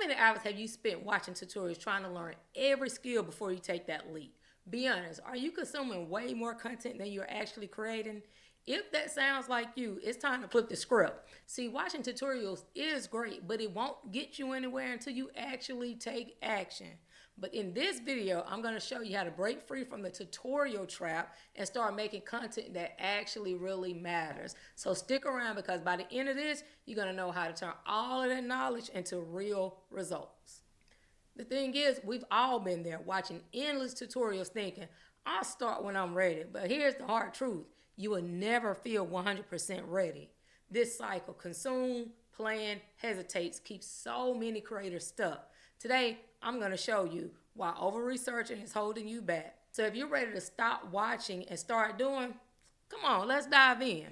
many hours have you spent watching tutorials trying to learn every skill before you take that leap? Be honest, are you consuming way more content than you're actually creating? If that sounds like you, it's time to flip the script. See, watching tutorials is great, but it won't get you anywhere until you actually take action. But in this video, I'm going to show you how to break free from the tutorial trap and start making content that actually really matters. So stick around, because by the end of this, you're going to know how to turn all of that knowledge into real results. The thing is, we've all been there watching endless tutorials thinking, I'll start when I'm ready. But here's the hard truth. You will never feel 100% ready. This cycle, consume, plan, hesitates, keeps so many creators stuck. Today, I'm going to show you why over-researching is holding you back. So if you're ready to stop watching and start doing, come on, let's dive in.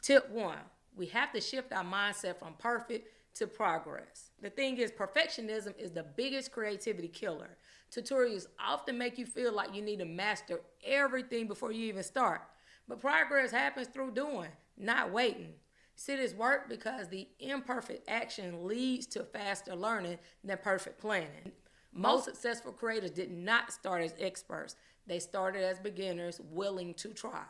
Tip 1, we have to shift our mindset from perfect to progress. The thing is, perfectionism is the biggest creativity killer. Tutorials often make you feel like you need to master everything before you even start. But progress happens through doing, not waiting. See, this work because the imperfect action leads to faster learning than perfect planning. Most successful creators did not start as experts. They started as beginners willing to try.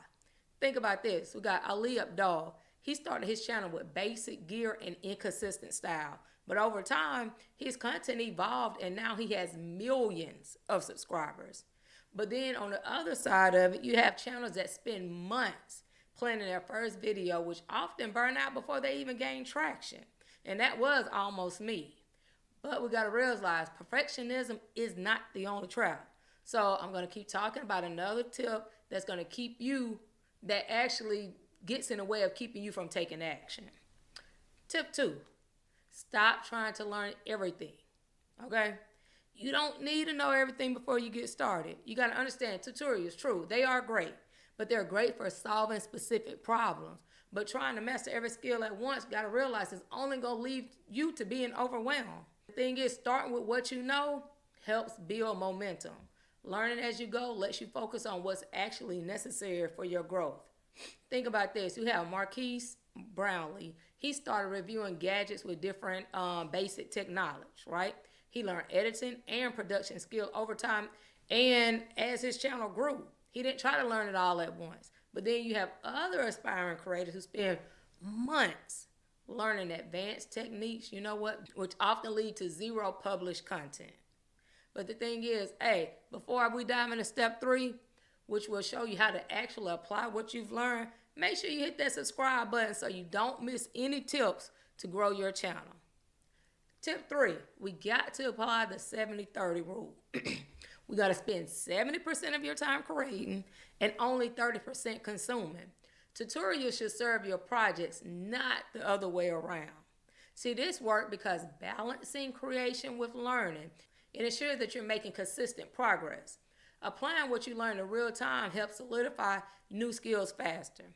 Think about this. We got 𝗵𝗵𝗲𝗏. He started his channel with basic gear and inconsistent style. But over time, his content evolved and now he has millions of subscribers. But then on the other side of it, you have channels that spend months planning their first video, which often burn out before they even gain traction. And that was almost me. But we got to realize perfectionism is not the only trap. So I'm going to keep talking about another tip that's going to keep you, that actually gets in the way of keeping you from taking action. Tip 2, stop trying to learn everything, okay? You don't need to know everything before you get started. You got to understand, tutorials, true, they are great, but they're great for solving specific problems. But trying to master every skill at once, you got to realize it's only going to lead you to being overwhelmed. The thing is, starting with what you know helps build momentum. Learning as you go lets you focus on what's actually necessary for your growth. Think about this. You have 𝗵𝗵 Brownlee. He started reviewing gadgets with different basic tech knowledge, right? He learned editing and production skills over time, and as his channel grew, he didn't try to learn it all at once. But then you have other aspiring creators who spend months learning advanced techniques, you know what, which often lead to zero published content. But the thing is, hey, before we dive into step 3, which will show you how to actually apply what you've learned, make sure you hit that subscribe button so you don't miss any tips to grow your channel. Tip 3, we got to apply the 70-30 rule. We got to spend 70% of your time creating and only 30% consuming. Tutorials should serve your projects, not the other way around. See, this works because balancing creation with learning, it ensures that you're making consistent progress. Applying what you learn in real time helps solidify new skills faster.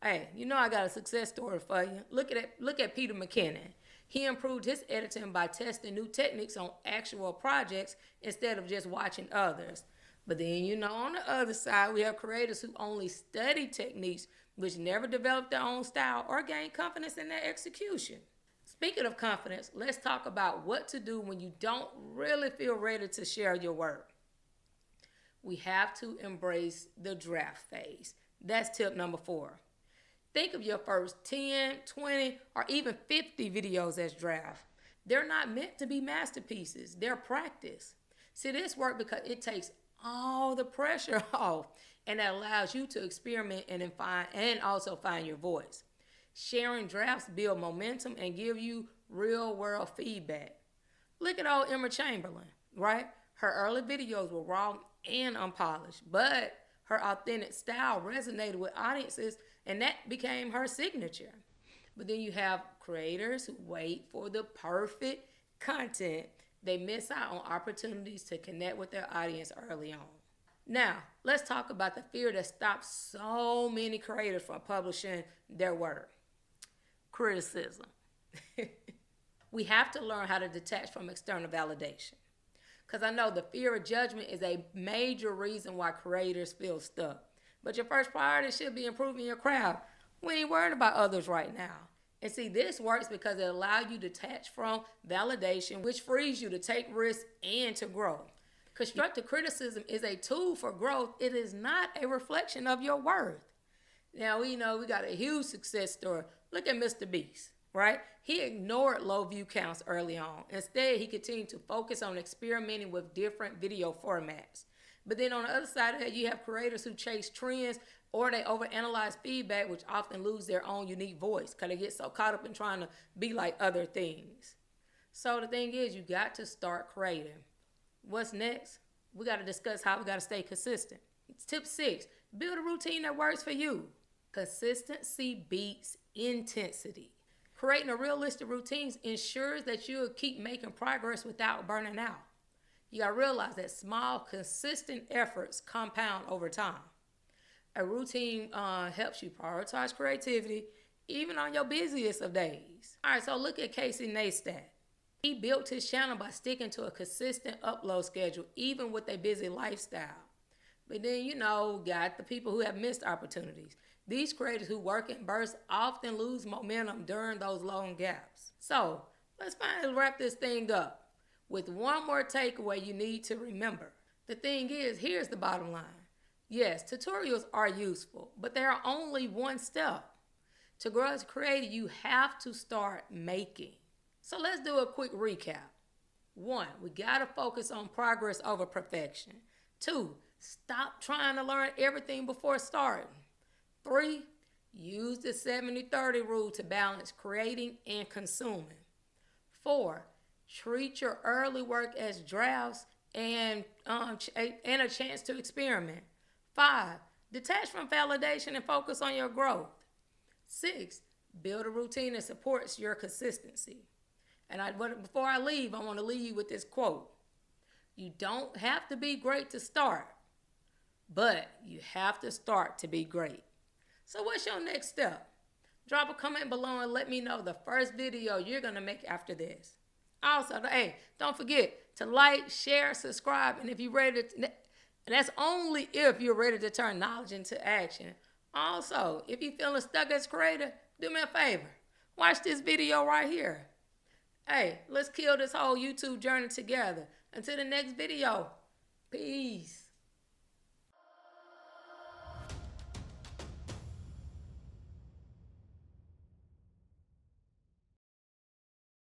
Hey, you know I got a success story for you. Look at Peter McKinnon. He improved his editing by testing new techniques on actual projects instead of just watching others. But then, you know, on the other side, we have creators who only study techniques which never develop their own style or gain confidence in their execution. Speaking of confidence, let's talk about what to do when you don't really feel ready to share your work. We have to embrace the draft phase. That's tip number 4. Think of your first 10, 20, or even 50 videos as draft. They're not meant to be masterpieces. They're practice. See, this works because it takes all the pressure off, and that allows you to experiment and also find your voice. Sharing drafts build momentum and give you real-world feedback. Look at old Emma Chamberlain, right? Her early videos were raw and unpolished, but her authentic style resonated with audiences, and that became her signature. But then you have creators who wait for the perfect content. They miss out on opportunities to connect with their audience early on. Now, let's talk about the fear that stops so many creators from publishing their work. Criticism. We have to learn how to detach from external validation. Because I know the fear of judgment is a major reason why creators feel stuck. But your first priority should be improving your craft. We ain't worried about others right now. And see, this works because it allows you to detach from validation, which frees you to take risks and to grow. Constructive criticism is a tool for growth. It is not a reflection of your worth. Now, we know we got a huge success story. Look at Mr. Beast, right? He ignored low view counts early on. Instead, he continued to focus on experimenting with different video formats. But then on the other side of that, you have creators who chase trends or they overanalyze feedback, which often lose their own unique voice because they get so caught up in trying to be like other things. So the thing is, you got to start creating. What's next? We got to discuss how we got to stay consistent. Tip 6, build a routine that works for you. Consistency beats intensity. Creating a realistic routine ensures that you'll keep making progress without burning out. You got to realize that small, consistent efforts compound over time. A routine helps you prioritize creativity even on your busiest of days. All right, so look at Casey Neistat. He built his channel by sticking to a consistent upload schedule, even with a busy lifestyle. But then, got the people who have missed opportunities. These creators who work in bursts often lose momentum during those long gaps. So let's finally wrap this thing up with one more takeaway you need to remember. The thing is, here's the bottom line. Yes, tutorials are useful, but they are only one step. To grow as a creator, you have to start making. So let's do a quick recap. 1, we got to focus on progress over perfection. 2, stop trying to learn everything before starting. 3, use the 70-30 rule to balance creating and consuming. 4, treat your early work as drafts and a chance to experiment. 5, detach from validation and focus on your growth. 6, build a routine that supports your consistency. And before I leave, I want to leave you with this quote. You don't have to be great to start, but you have to start to be great. So what's your next step? Drop a comment below and let me know the first video you're going to make after this. Also, hey, don't forget to like, share, subscribe, and if you're ready to, and that's only if you're ready to turn knowledge into action. Also, if you're feeling stuck as a creator, do me a favor. Watch this video right here. Hey, let's kill this whole YouTube journey together. Until the next video, peace.